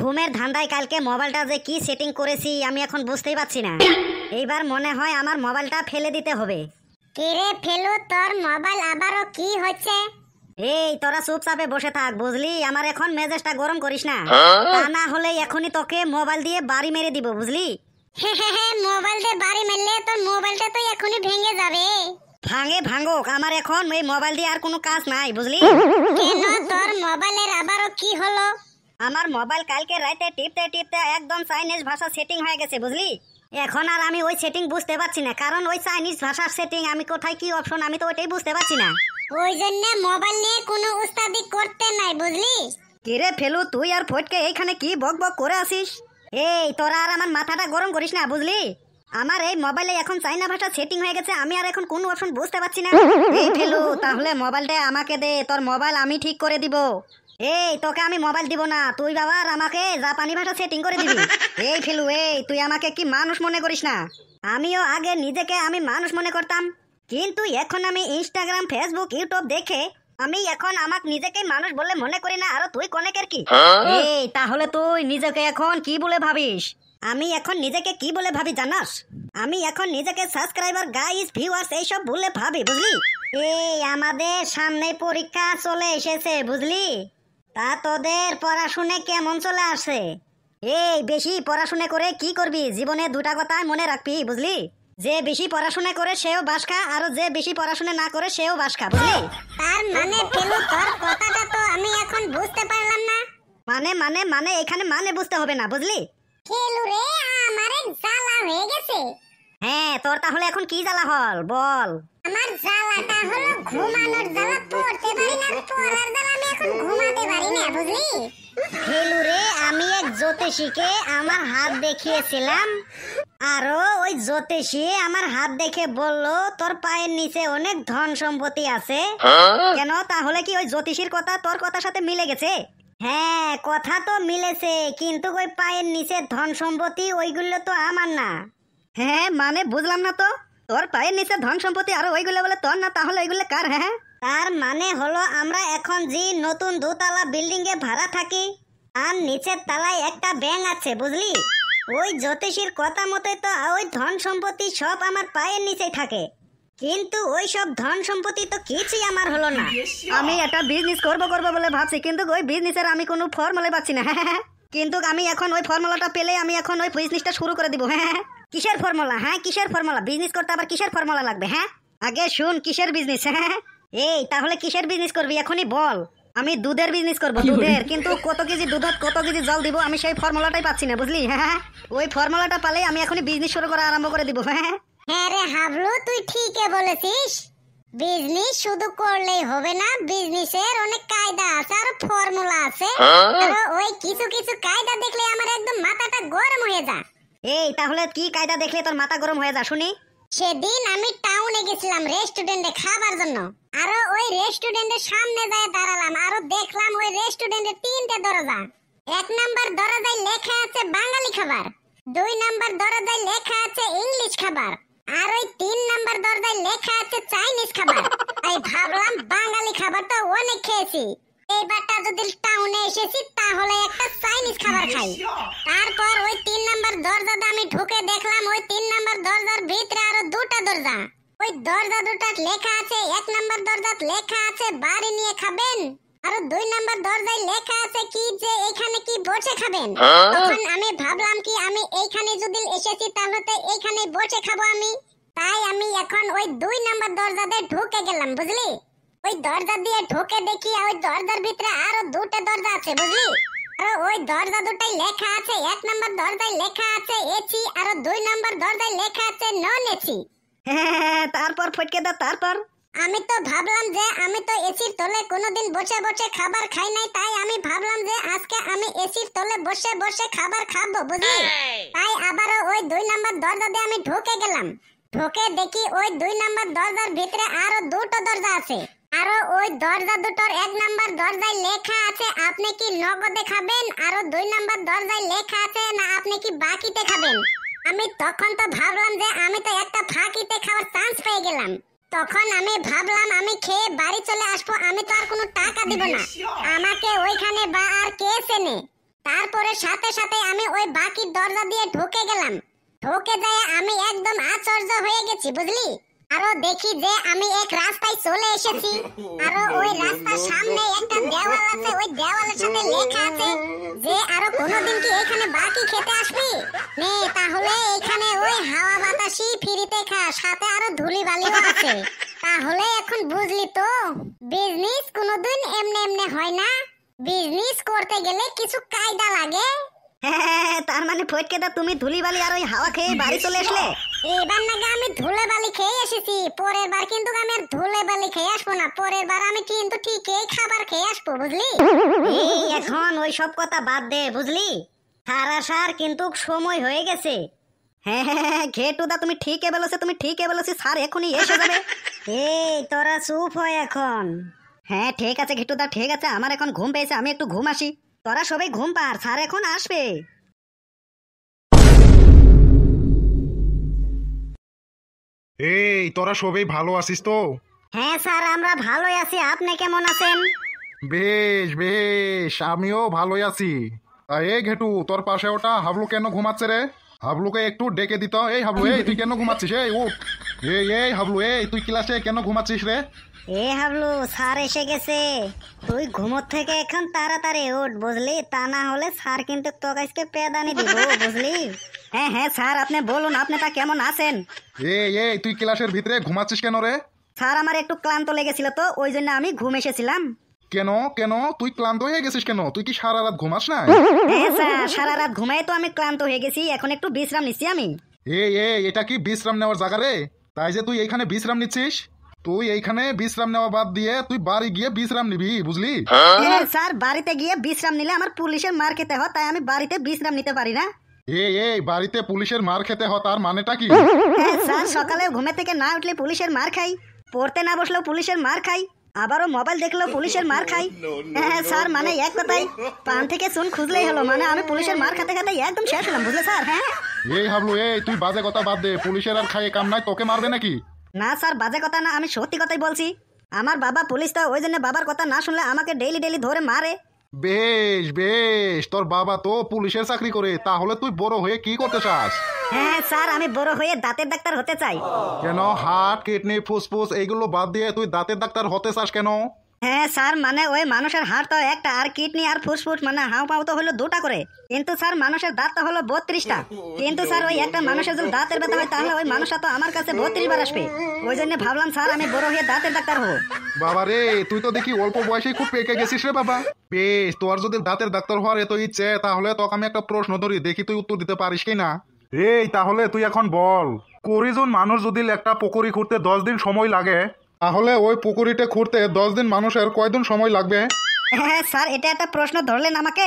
ঘুমের ধান্দায় কালকে মোবাইলটা যে কি সেটিং করেছি আমি এখন বুঝতেই পারছি না। এইবার মনে হয় আমার মোবাইলটা ফেলে দিতে হবে। কিরে ফেলু, তোর মোবাইল আবারও কি হচ্ছে? এই তোরা চুপচাপে বসে থাক, বুঝলি? আমার এখন মেজাজটা গরম করিস না, তা না হলে এখনই তোকে মোবাইল দিয়ে বাড়ি মেরে দিব, বুঝলি? মোবাইল দিয়ে বাড়ি মারলে তোর মোবাইলটা তো এখনই ভেঙে যাবে। ভাঙুক, আমার এখন এই মোবাইল দিয়ে আর কোনো কাজ নাই, বুঝলি? কেন, তোর মোবাইলের আবারও কি হলো? আমার মোবাইল কালকে রাতে টিপতে টিপতে একদম চাইনিজ ভাষা সেটিং হয়ে গেছে, বুঝলি? এখন আর আমি ওই সেটিং বুঝতে পারছি না, কারণ ওই চাইনিজ ভাষার সেটিং আমি কোথায় কি অপশন আমি তো ওইটাই বুঝতে পারছি না। ওই জন্য মোবাইল নিয়ে কোনো উস্তাদি করতে নাই, বুঝলি? কিরে ফেলু, তুই আর ফটকে এইখানে কি বক বক করে আসিস? এই তোরা আর আমার মাথাটা গরম করিস না, বুঝলি? আমার এই মোবাইলে এখন চাইনা ভাষা সেটিং হয়ে গেছে, আমি আর এখন কোন অপশন বুঝতে পারছি না। এই ফেলু, তাহলে মোবাইলটা আমাকে দে, তোর মোবাইল আমি ঠিক করে দিব। এই তোকে আমি মোবাইল দিব না, তুই বাবার আমাকে জাপানি ভাষা সেটিং করে দিবি। এই ফেলু, এই তুই আমাকে কি মানুষ মনে করিস না? আমিও আগে নিজেকে আমি মানুষ মনে করতাম, কিন্তু এখন আমি ইনস্টাগ্রাম, ফেসবুক, ইউটিউব দেখে আমি এখন আমাকে নিজেকে মানুষ বলে মনে করি না। আর তুই কোনেকের কি? এই তাহলে তুই নিজেকে এখন কি বলে ভাবিস? আমি এখন নিজেকে কি বলে ভাবি জানাস? আমি এখন নিজেকে সাবস্ক্রাইবার, গাইস, ভিউয়ার্স এইসব বলে ভাবি, বুঝলি? এই আমাদের সামনে পরীক্ষা চলে এসেছে, বুঝলি? তা তোদের পড়াশুনে কেমন চলে আসে? এই বেশি পড়াশুনে করে কি করবি? জীবনে দুটা কথা মনে রাখবি, বুঝলি? যে বেশি পড়াশোনা করে সেও বাসখা, আর যে বেশি পড়াশোনা না করে সেও বাসখা, বুঝলি? তার মানে ফেলু, তোর কথাটা তো আমি এখন বুঝতে পারলাম না। মানে এখানে মানে বুঝতে হবে না, বুঝলি? ফেলু রে, আমার এক জ্বালা হয়ে গেছে। হ্যাঁ, তোর তাহলে এখন কি জ্বালা হল বল? আমার জ্বালাটা হলো ঘুমানোর জ্বালা, পড়তে পারি না, পড়ার জ্বালা, আমি এখন ঘুমাতে পারি না, বুঝলি? ফেলু রে, আমি এক জ্যোতিষীকে আমার হাত দেখিয়েছিলাম, আরো ওই জ্যোতিষী আমার হাত দেখে বলল তোর পায়ের নিচে অনেক ধন সম্পত্তি আছে। কেন, তাহলে কি ওই জ্যোতিষীর কথা তোর কথার সাথে মিলে গেছে? হ্যাঁ, কথা তো মিলেছে, কিন্তু ওই পায়ের নিচে ধন সম্পত্তি ওইগুলো তো আমার না। হ্যাঁ মানে বুঝলাম না তো, তোর পায়ের নিচে ধন সম্পত্তি আর ওইগুলো বলে তোর না, তাহলে ওইগুলো কার? হ্যাঁ, তার মানে হলো আমরা এখন যে নতুন দোতলা বিল্ডিং এ ভাড়া থাকি, আর নিচের তলায় একটা ব্যাংক আছে, বুঝলি? ওই জ্যোতিষীর কথা মতে তো ওই ধন সম্পত্তি সব আমার পায়ের নিচেই থাকে, কিন্তু ওই সব ধন সম্পত্তি তো কিছুই আমার হলো না। আমি একটা বিজনেস করব বলে ভাবছি, কিন্তু ওই বিজনেসের আমি কোনো ফর্মুলা পাচ্ছি না। কিন্তু আমি এখন ওই ফর্মুলাটা পেলে আমি এখন ওই বিজনেসটা শুরু করে দিব। হ্যাঁ, কিসের ফর্মুলা? হ্যাঁ, কিসের ফর্মুলা? বিজনেস করতে আবার কিসের ফর্মুলা লাগবে? হ্যাঁ, আগে শুন কিসের বিজনেস। হ্যাঁ, এই তাহলে কিসের বিজনেস করবি এখনই বল। আমি দুধের বিজনেস করব, দুধের, কিন্তু কত কেজি দুধ কত কেজি জল দিব আমি সেই ফর্মুলাটাই পাচ্ছি না, বুঝলি? হ্যাঁ, ওই ফর্মুলাটা পেলে আমি এখনই বিজনেস শুরু করা আরম্ভ করে দিব। হ্যাঁ হ্যাঁ রে হাবলু, তুই ঠিকই বলেছিস। বিজনেস শুধু করলেই হবে না, বিজনেসের অনেক কায়দা আছে আর ফর্মুলা আছে। আর ওই কিছু কিছু কায়দা দেখলে আমার একদম মাথাটা গরম হয়ে যায়। এই তাহলে কি কায়দা দেখলে তোর মাথা গরম হয়ে যায় শুনি? সেদিন আমি টাউনে গেছিলাম রেস্টুরেন্টে খাবার জন্য, আর ওই রেস্টুরেন্টের সামনে যায় দাঁড়ালাম, আর দেখলাম ওই রেস্টুরেন্টে তিনটে দরজা। এক নাম্বার দরজায় লেখা আছে বাঙালি খাবার, 2 নাম্বার দরজায় লেখা আছে ইংলিশ খাবার, আর ওই 3 নাম্বার দরজায় লেখা আছে চাইনিজ খাবার। এই ভাবলাম বাঙালি খাবার তো অনেক খেয়েছি, এইবারটা যদি টাউনে এসেছি তাহলে একটা চাইনিজ খাবার খাই। তারপর ওই 3 নাম্বার দরজাতে আমি ঢুকে দেখলাম ওই 3 নাম্বার দরজার ভিতরে আরো দুটো দরজা। ওই দরজা দুটার লেখা আছে, 1 নাম্বার দরজাত লেখা আছে বাড়ি নিয়ে খাবেন, আর 2 নাম্বার দরজায় লেখা আছে কি যে এখানে কি বসে খাবেন। তখন আমি ভাবলাম কি আমি এইখানে যদি এসেছি তাহলে তো এইখানে বসে খাবো আমি। তাই আমি এখন ওই 2 নাম্বার দরজাতে ঢুকে গেলাম, বুঝলি? ওই দরজা দিয়ে ঢুকে দেখি ওই দরজার ভিতরে আরো দুটো দরজা আছে, বুঝলি? আর ওই দরজা দুটাই লেখা আছে, 1 নাম্বার দরজায় লেখা আছে এসি, আর 2 নাম্বার দরজায় লেখা আছে নন এসি। তারপর ফটকে দাও, তারপর? আমি তো ভাবলাম যে আমি তো এসির তলে কোনোদিন বসে বসে খাবার খাই নাই, তাই আমি ভাবলাম যে আজকে আমি এসির তলে বসে বসে খাবার খাবো, বুঝলি? তাই আবারও ওই 2 নাম্বার দরজা দিয়ে আমি ঢুকে গেলাম। ঢুকে দেখি ওই 2 নাম্বার দরজার ভিতরে আরো দুটো দরজা আছে, আরো ওই দরজা দুটোর 1 নাম্বার দরজায় লেখা আছে আপনি কি নগদে খাবেন, আরো 2 নাম্বার দরজায় লেখা আছে না আপনি কি বাকিতে খাবেন। আমি তখন তো ভাবলাম যে আমি তো একটা ফাঁকিতে খাওয়ার চান্স পেয়ে গেলাম। তখন আমি ভাবলাম আমি খেয়ে বাড়ি চলে আসবো, আমি তো আর কোনো টাকা দিব না, আমাকে ওইখানে বা আর কে চেনে। তারপরে সাথে সাথে আমি ওই বাকি দরজা দিয়ে ঢুকে গেলাম। ঢুকে যায় আমি একদম আশ্চর্য হয়ে গেছি বুঝলি। আরো দেখি যে আমি এক রাস্তায় চলে এসেছি। আরো ওই রাস্তার সামনে একটা দেওয়াল আছে, ওই দেওয়ালের সাথে লেখা আছে যে আরো কোনোদিন কি এখানে বাকি খেতে আসবি নে, তাহলে এখানে ওই হাওয়া বাতাসি ফ্রিতে খা, সাথে আরো ধুলি বালিও আছে। তাহলে এখন বুঝলি তো বিজনেস কোনোদিন এমনি এমনি হয় না, বিজনেস করতে গেলে কিছু কায়দা লাগে। হ্যাঁ, তার মানে ফটকেদা তুমি ধুলিবালি আর ওই হাওয়া খেয়ে বাড়ি চলে আসলে। এবার নাকি আমি ধুলে বালি খেয়ে এসেছি, পরের বার কিন্তু আমি আর ধুলে বালি খেয়ে আসবো না, পরের বার আমি কিন্তু ঠিকই খাবার খেয়ে আসবো বুঝলি। এই এখন ওই সব কথা বাদ দে বুঝলি, সার আসার কিন্তু সময় হয়ে গেছে। হ্যাঁ হ্যাঁ ঘেটুদা তুমি ঠিকই বলেছো, তুমি ঠিকই বলেছো, স্যার এখনই এসে যাবে। এই তোরা চুপ হয় এখন। হ্যাঁ ঠিক আছে ঘেটুদা, ঠিক আছে, আমার এখন ঘুম পেয়েছে, আমি একটু ঘুম আসি। তোরা সবাই ঘুম পার, স্যার এখন আসবে। এই তোরা সবাই ভালো আছিস তো? হ্যাঁ স্যার আমরা ভালোই আছি, আপনি কেমন আছেন? বেশ বেশ, আমিও ভালোই আছি। এই ঘেটু, তোর পাশে ওটা হাবলু কেন ঘুমাচ্ছে রে? হাবলুকে একটু ডেকে দিত। এই হাবলু, এই তুই কেন ঘুমাচ্ছিস? এই উঠ। এই হাবলু, এই তুই ক্লাসে কেন ঘুমাচ্ছিস রে? এ হাবলু, স্যার এসে গেছে, তুই ঘুমোর থেকে এখন তাড়াতাড়ি উঠ বুঝলি, তা না হলে স্যার কিন্তু তোকে আজকে পেদানি দিব বুঝলি। হ্যাঁ হ্যাঁ স্যার আপনি বলুন, আপনি তা কেমন আছেন? এই তুই ক্লাসের ভিতরে ঘুমাচ্ছিস কেন রে? স্যার আমার একটু ক্লান্ত লেগেছিল তো, ওই জন্য আমি ঘুম এসেছিলাম। কেন কেন তুই ক্লান্ত হয়ে গেছিস কেন? তুই কি সারা রাত ঘুমাস না? হ্যাঁ স্যার, সারা রাত ঘুমাই তো আমি ক্লান্ত হয়ে গেছি, এখন একটু বিশ্রাম নিচ্ছি আমি। এটা কি বিশ্রাম নেওয়ার জায়গা রে? তাই যে তুই এইখানে বিশ্রাম নিচ্ছিস? তুই এইখানে বিশ্রাম নেওয়া বাদ দিয়ে তুই বাড়ি গিয়ে বিশ্রাম নিবি বুঝলি। হ্যাঁ স্যার, বাড়িতে গিয়ে বিশ্রাম নিলে আমার পুলিশের মার খেতে হয়, তাই আমি বাড়িতে বিশ্রাম নিতে পারি না। এই বাড়িতে পুলিশের মার খেতে হয় তার মানেটা কি? হ্যাঁ স্যার, সকালে ঘুমে থেকে না উঠলে পুলিশের মার খাই, পড়তে না বসলেও পুলিশের মার খাই, আবারও মোবাইল দেখলেও পুলিশের মার খাই। হ্যাঁ স্যার, মানে এক কথাই পান থেকে চুন খুঁজলেই হলো, মানে আমি পুলিশের মার খাতে খাতে একদম শেষ হলাম বুঝলে স্যার। হ্যাঁ এই হাবলু, তুই বাজে কথা বাদ দে, পুলিশের আর খাইয়ে কাম নাই, তোকে মারবে নাকি? না স্যার, বাজে কথা না, আমি সত্যি কথাই বলছি। আমার বাবা পুলিশ তো, ওই জন্য বাবার কথা না শুনলে আমাকে ডেইলি ডেইলি ধরে মারে। বেশ বেশ, তোর বাবা তো পুলিশের চাকরি করে, তাহলে তুই বড় হয়ে কি করতে চাস? হ্যাঁ স্যার, আমি বড় হয়ে দাঁতের ডাক্তার হতে চাই। কেন হার্ট, কিডনি, ফুসফুস এইগুলো বাদ দিয়ে তুই দাঁতের ডাক্তার হতে চাস কেন? হ্যাঁ স্যার, মানে ওই মানুষের হাড় তো একটা, আর কিডনি আর ফুসফুস মানে হাঁপাও তো হলো দুটা করে, কিন্তু স্যার মানুষের দাঁত তো হলো 32টা। কিন্তু স্যার ওই একটা মানুষের যদি দাঁতের ব্যথা হয় তাহলে ওই মানুষটা তো আমার কাছে 32 বার আসবে, ওই জন্য ভাবলাম স্যার আমি বড় হয়ে দাঁতের ডাক্তার হবো। বাবা রে, তুই তো দেখি অল্প বয়সে খুব পেকে গেছিস রে বাবা। বেশ, তোর যদি দাঁতের ডাক্তার হওয়ার এত ইচ্ছে, তাহলে তোকে আমি একটা প্রশ্ন ধরি, দেখি তুই উত্তর দিতে পারিস কি না। তাহলে তুই এখন বল, 20 জন মানুষ যদি একটা পুকুরি খুঁড়তে 10 দিন সময় লাগে, তাহলে ওই পুকুরিটা খুঁড়তে 10 দিন মানুষের কয়দিন সময় লাগবে? হ্যাঁ স্যার, এটা একটা প্রশ্ন ধরলেন আমাকে।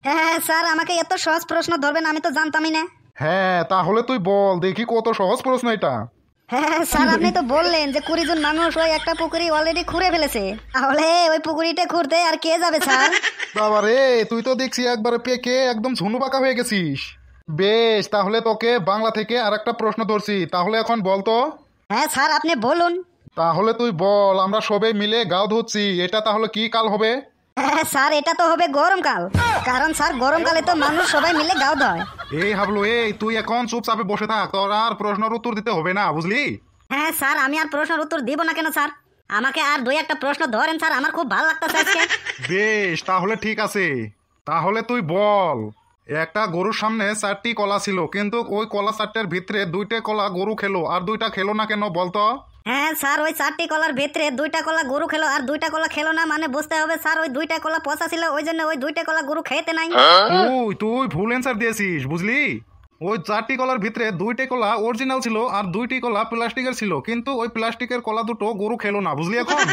হ্যাঁ স্যার, আমাকে এত সহজ প্রশ্ন ধরবেন আমি তো জানতামই না। হ্যাঁ, তাহলে তুই বল দেখি, কত সহজ প্রশ্ন এটা। হ্যাঁ স্যার, আপনি তো বললেন যে 20 জন মানুষ ওই একটা পুকুরি অলরেডি খুঁড়ে ফেলেছে, তাহলে ওই পুকুরিটা খুঁড়তে আর কে যাবে স্যার? বাবা রে, তুই তো দেখছি একবারে পেকে একদম ঝুনু পাকা হয়ে গেছিস। বেশ, তাহলে তোকে বাংলা থেকে আর একটা প্রশ্ন ধরছি, তাহলে এখন বল তো। হ্যাঁ স্যার, আপনি বলুন। তাহলে তুই বল, আমরা সবাই মিলে গাও ধুচ্ছি, এটা তাহলে কি কাল হবে? হ্যাঁ স্যার, এটা তো হবে গরমকাল, কারণ স্যার গরমকালে তো মানুষ সবাই মিলে গাও ধয়। হাবলু, তুই এখন চুপচাপে বসে থাক, তোর আর প্রশ্নের উত্তর দিতে হবে না বুঝলি। হ্যাঁ স্যার, আমি আর প্রশ্নের উত্তর দিব না কেন স্যার, আমাকে আর দুই একটা প্রশ্ন ধরেন স্যার, আমার খুব ভালো লাগতেছে আজকে। বেশ, তাহলে ঠিক আছে, তাহলে তুই বল, একটা গরুর সামনে 4টি কলা ছিল, কিন্তু ওই কলা 4টের ভিতরে 2টে কলা গরু খেলো আর 2টা খেলো না কেন বলতো? হ্যাঁ স্যার, ওই 4টি কলার ভিতরে 2টা কলা গরু খেলো আর 2টা কলা খেলো না, মানে বুঝতে হবে স্যার ওই 2টা কলা পচা ছিল, ওই জন্য ওই 2টা কলা গরু খেতে নাই। তুই ভুল অ্যান্সার দিয়েছিস বুঝলি। ওই 4টি কলার ভিতরে 2টে কলা অরিজিনাল ছিল আর 2টি কলা প্লাস্টিকের ছিল, কিন্তু ওই প্লাস্টিকের কলা দুটো গরু খেলো না বুঝলি এখন।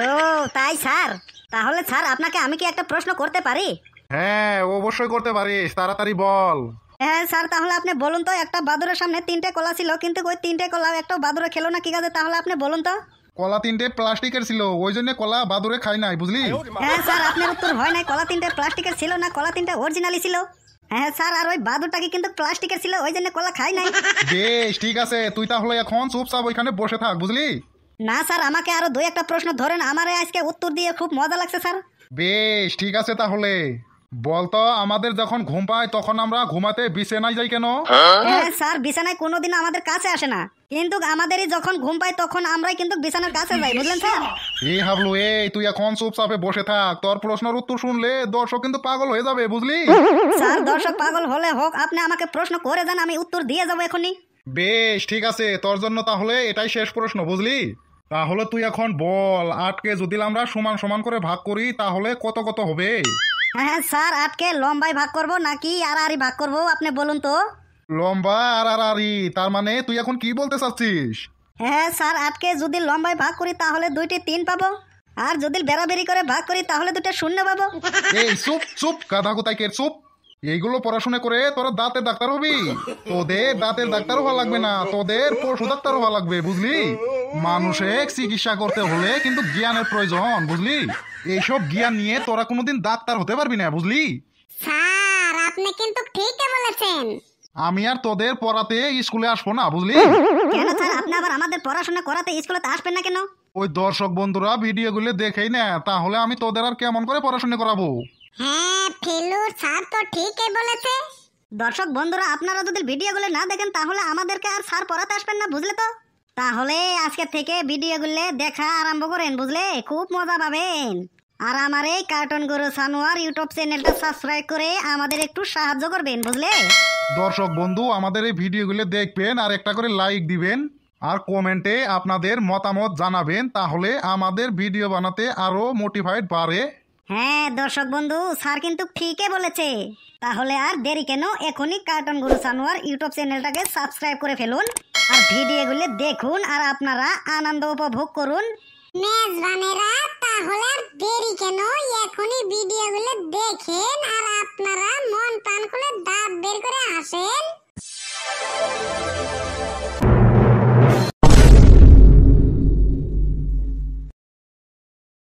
ও তাই স্যার, তাহলে স্যার আপনাকে আমি কি একটা প্রশ্ন করতে পারি? হ্যাঁ অবশ্যই করতে পারিস, তাড়াতাড়ি বল। হ্যাঁ স্যার, তাহলে আপনি বলুন তো, একটা বাদুরের সামনে 3টে কলা ছিল, কিন্তু ওই 3টে কলা একটা বাদুরে খেলো না, কি কাজে? তাহলে আপনি বলুন তো। কলা 3টে প্লাস্টিকের ছিল, ওই জন্য কলা বাদুরে খাই নাই বুঝলি। হ্যাঁ স্যার, আপনার উত্তর হয় নাই, কলা 3টে প্লাস্টিকের ছিল না, কলা 3টে অরিজিনালি ছিল। হ্যাঁ স্যার, আর ওই বাদুরটাকে কিন্তু প্লাস্টিকের ছিল, ওই জন্য কলা খাই নাই। বেশ ঠিক আছে, তুই তাহলে এখন চুপচাপ ওইখানে বসে থাক বুঝলি। না স্যার, আমাকে আরো দুই একটা প্রশ্ন ধরেন, আমারে আজকে উত্তর দিয়ে খুব মজা লাগছে স্যার। বেশ ঠিক আছে, তাহলে বলতো আমাদের যখন ঘুম পায় তখন আমরা ঘুমাতে বিছানায় যাই কেন? হ্যাঁ স্যার, বিছানায় কোনোদিন আমাদের কাছে আসে না, কিন্তু আমাদেরই যখন ঘুম পায় তখন আমরাই কিন্তু বিছানার কাছে যাই, বুঝলেন স্যার? এই হাবলু, এই তুই এখন চুপচাপে বসে থাক। তোর প্রশ্নের উত্তর শুনলে দর্শক কিন্তু পাগল হয়ে যাবে, বুঝলি? স্যার, দর্শক পাগল হলে হোক, আপনি আমাকে প্রশ্ন করে যান, আমি উত্তর দিয়ে যাবো এখনই। বেশ, ঠিক আছে, তোর জন্য তাহলে এটাই শেষ প্রশ্ন, বুঝলি? তাহলে তুই এখন বল, 8কে যদি আমরা সমান সমান করে ভাগ করি তাহলে কত কত হবে? হ্যাঁ স্যার, 8কে লম্বায় ভাগ করব নাকি আড়াআড়ি ভাগ করব, আপনি বলুন তো। লম্বা আর আড়াআড়ি, তার মানে তুই এখন কি বলতে চাচ্ছিস? হ্যাঁ স্যার, 8কে যদি লম্বায় ভাগ করি তাহলে 2টি 3 পাবো, আর যদি বেরাবেরি করে ভাগ করি তাহলে 2টা 0 পাবো। এই চুপ চুপ, গাধা কোথায় কে, চুপ! এইগুলো পড়াশোনা করে তোরা দাঁতের ডাক্তার হবি? তোদের দাঁতের ডাক্তার হওয়া লাগবে না, তোদের পশু ডাক্তার হওয়া লাগবে, বুঝলি? মানুষের চিকিৎসা করতে হলে কিন্তু জ্ঞানের প্রয়োজন, বুঝলি? এইসব জ্ঞান নিয়ে তোরা কোনোদিন ডাক্তার হতে পারবি না, বুঝলি? স্যার আপনি কিন্তু ঠিকই বলেছেন। আমি আর তোদের পড়াতে স্কুলে আসবো না, বুঝলি? কেন স্যার, আপনি আবার আমাদের পড়াশোনা করাতে স্কুলে আসবেন না কেন? ওই দর্শক বন্ধুরা ভিডিওগুলো দেখেই না, তাহলে আমি তোদের আর কেমন করে পড়াশোনা করাবো? হ্যাঁ ফেলু স্যার তো ঠিকই বলেছে। দর্শক বন্ধুরা, আপনারা যদি ভিডিওগুলো না দেখেন তাহলে আমাদেরকে আর স্যার পড়াতে আসবেন না, বুঝলে তো? তাহলে আজকে থেকে ভিডিওগুলো দেখা আরম্ভ করেন, বুঝলে? খুব মজা পাবেন। আর আমার এই কার্টুন গুরু সানোয়ার ইউটিউব চ্যানেলটা সাবস্ক্রাইব করে আমাদের একটু সাহায্য করবেন, বুঝলে? দর্শক বন্ধু, আমাদের এই ভিডিওগুলো দেখবেন আর একটা করে লাইক দিবেন আর কমেন্টে আপনাদের মতামত জানাবেন, তাহলে আমাদের ভিডিও বানাতে আরো মোটিভেট বাড়ে। হ্যাঁ দর্শক বন্ধু, স্যার কিন্তু ঠিকই বলেছে। তাহলে আর দেরি কেন, এখনই কার্টুন গুরু সানোয়ার ইউটিউব চ্যানেলটাকে সাবস্ক্রাইব করে ফেলুন আর ভিডিওগুলো দেখুন আর আপনারা আনন্দ উপভোগ করুন। মেজবানেরা তাহলে আর দেরি কেন, এখনই ভিডিওগুলো দেখেন আর আপনারা মন প্রাণ খুলে দাঁত বের করে আসেন।